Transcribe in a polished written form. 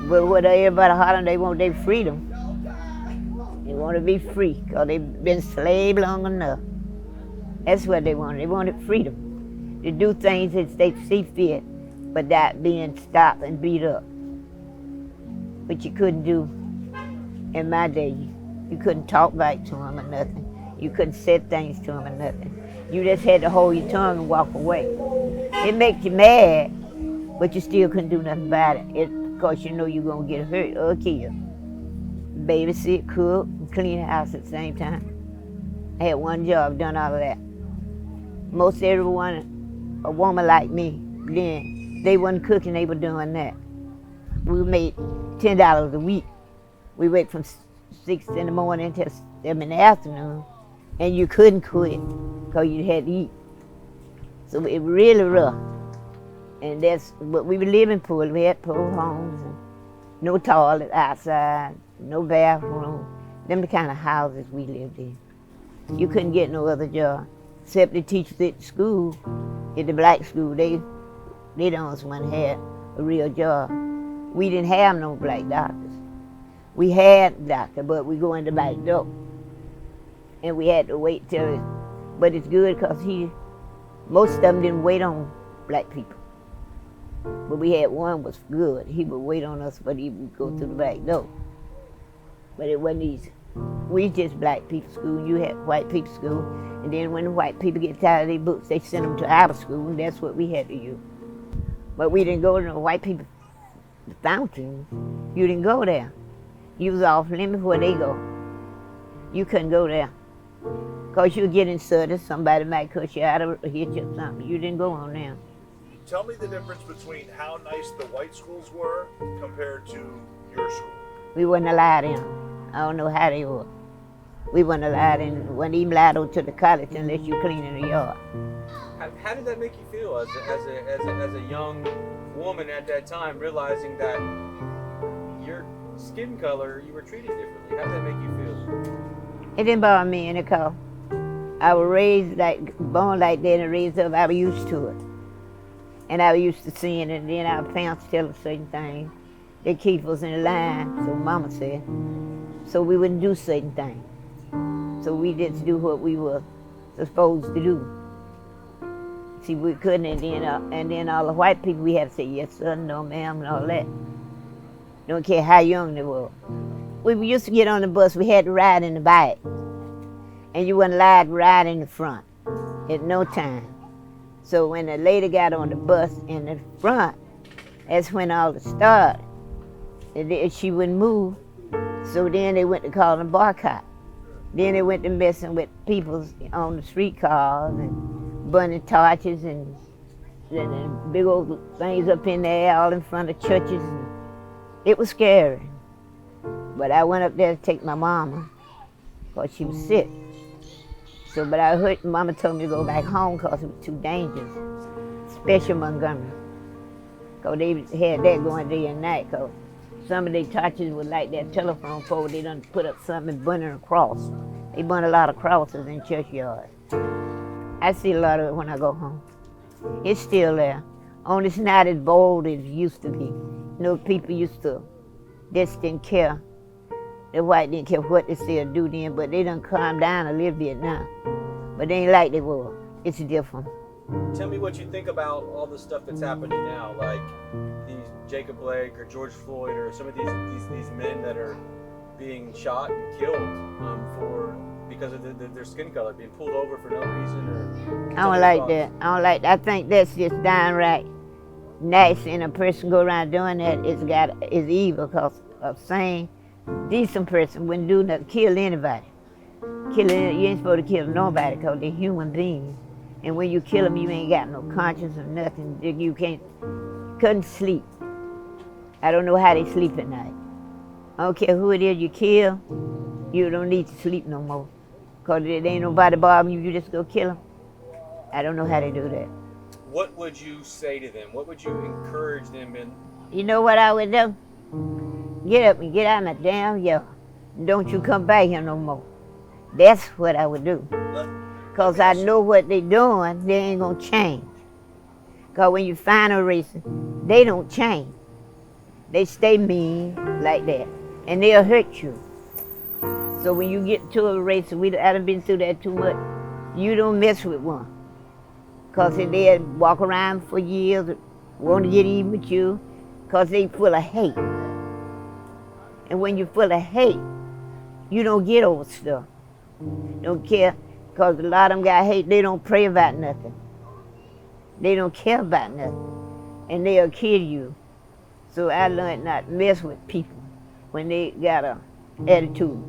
But what everybody hollering, they want their freedom. They want to be free because they've been slave long enough. That's what they want. They wanted freedom to do things as they see fit, but not being stopped and beat up. But you couldn't do in my day. You couldn't talk back to them or nothing. You couldn't say things to them or nothing. You just had to hold your tongue and walk away. It makes you mad, but you still couldn't do nothing about it because you know you're going to get hurt or killed. Babysit, cook, and clean the house at the same time. I had one job, done all of that. Most everyone, a woman like me, then, they wasn't cooking, they were doing that. We made $10 a week. We worked from 6 in the morning till 7 in the afternoon, and you couldn't quit because you had to eat. So it was really rough. And that's what we were living for. We had poor homes, and no toilet outside, no bathroom. Them the kind of houses we lived in. You couldn't get no other job, except the teachers at the school, at the black school, they the only one had a real job. We didn't have no black doctors. We had a doctor, but we go in the back door. And we had to wait till but it's good because most of them didn't wait on black people. But we had one was good. He would wait on us, but he would go through the back door. But it wasn't easy. We just black people school, you had white people school, and then when the white people get tired of their books, they send them to our school, and that's what we had to use. But we didn't go to the white people fountain. You didn't go there. You was off limits where they go. You couldn't go there. Because you get insulted, somebody might cut you out or hit you or something. You didn't go on there. Tell me the difference between how nice the white schools were compared to your school. We wasn't allowed in. I don't know how they were. We wasn't allowed in, wasn't even allowed to the college unless you clean in the yard. How did that make you feel as a young woman at that time, realizing that your skin color, you were treated differently? How did that make you feel? It didn't bother me any because I was raised like, born like that and raised up, I was used to it. And I was used to seeing it, and then our parents tell us certain things. They keep us in line, so Mama said. So we wouldn't do certain things. So we just do what we were supposed to do. See, we couldn't, and then all the white people, we had to say, yes, sir, no, ma'am, and all that. Don't care how young they were. We used to get on the bus, we had to ride in the back. And you weren't allowed to ride in the front at no time. So when the lady got on the bus in the front, that's when all the started. She wouldn't move, so then they went to call a boycott. Then they went to messing with people on the streetcars and burning torches and big old things up in there, all in front of churches. It was scary. But I went up there to take my mama, because she was sick. So, but I heard Mama told me to go back home because it was too dangerous, especially Montgomery. Because they had that going day and night, because some of their torches were like that telephone pole. They done put up something and burning a cross. They burn a lot of crosses in churchyards. I see a lot of it when I go home. It's still there. Only it's not as bold as it used to be. You know, people used to, just didn't care. The white didn't care what they said or do then, but they done calm down a little bit now. But they ain't like they were. It's different. Tell me what you think about all the stuff that's happening now, like these Jacob Blake or George Floyd or some of these men that are being shot and killed because of their skin color, being pulled over for no reason. Or I don't like that. I don't like that. I think that's just downright nice, and a person go around doing that is evil because of saying decent person wouldn't do nothing, kill anybody. You ain't supposed to kill nobody because they're human beings. And when you kill them, you ain't got no conscience or nothing. You couldn't sleep. I don't know how they sleep at night. I don't care who it is you kill, you don't need to sleep no more. Because there ain't nobody bothering you, you just go kill them. I don't know how they do that. What would you say to them? What would you encourage them in? You know what I would do? Get up and get out of my damn yard. Don't you come back here no more. That's what I would do. Because I know what they're doing, they ain't going to change. Because when you find a racist, they don't change. They stay mean like that, and they'll hurt you. So when you get to a race, I done been through that too much, you don't mess with one. Because they'll walk around for years, want to get even with you, because they full of hate. And when you're full of hate, you don't get over stuff. Don't care, because a lot of them got hate, they don't pray about nothing. They don't care about nothing. And they'll kill you. So I learned not to mess with people when they got an attitude.